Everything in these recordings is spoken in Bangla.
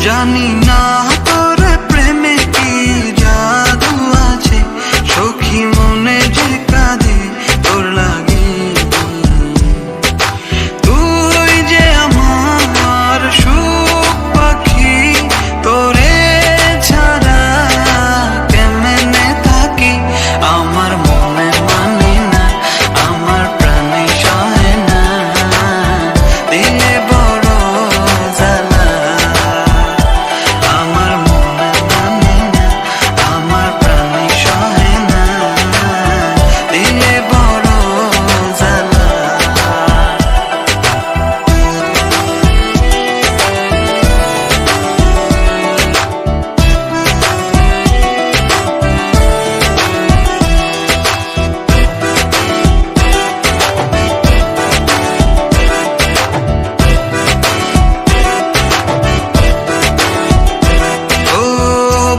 জানি না তোর প্রেমে কি জাদু আছে, সখী মনে যে কাঁদে তোর লাগে। তুই যে আমার সুখ পাখি, তোরে ছাড়া কেমনে থাকি। আমার মনে মানে না, আমার প্রাণে সহে না, দিলে বড় জ্বালা। আমার মনে মানে না, আমার প্রাণে সহে না, দিলে বড় জ্বালা।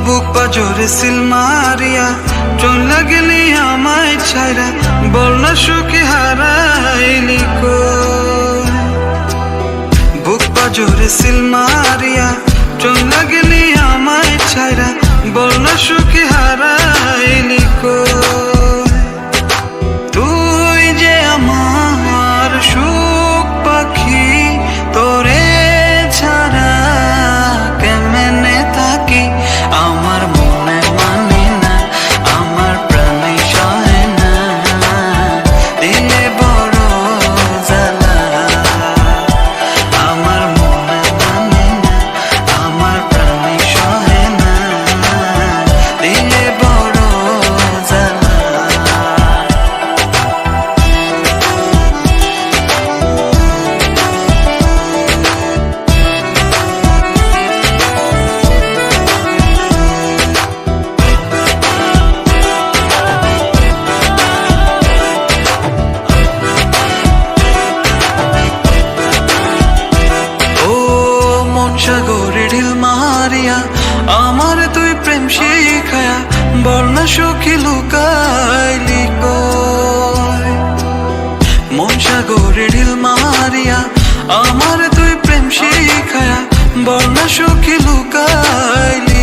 বুক পাজরে সিল মারিয়া চলে গেলি আমায় ছাইরা, বল না সুখে হারাইলি কই। বুক পাজরে সিল মারিয়া চলে গেলি আমায় ছাইরা, বল না সুখে হারাইলি কই। তুই যে আমার সুখ পাখি, তোরে ছাড়া কেমনে থাকি। আমার মনে মানে না, আমার প্রাণে সহে না, দিলে বড় জ্বালা। আমার মনে মানে না, আমার প্রাণে সহে না, দিলে বড় জ্বালা। সাগরে ঢিল মারিয়া আমার তুই প্রেম শিখায়া, বল না সখী লুকাইলি কই। মন সাগরে ঢিল মারিয়া আমার তুই প্রেম শিখায়া, বল না সখী লুকাইলি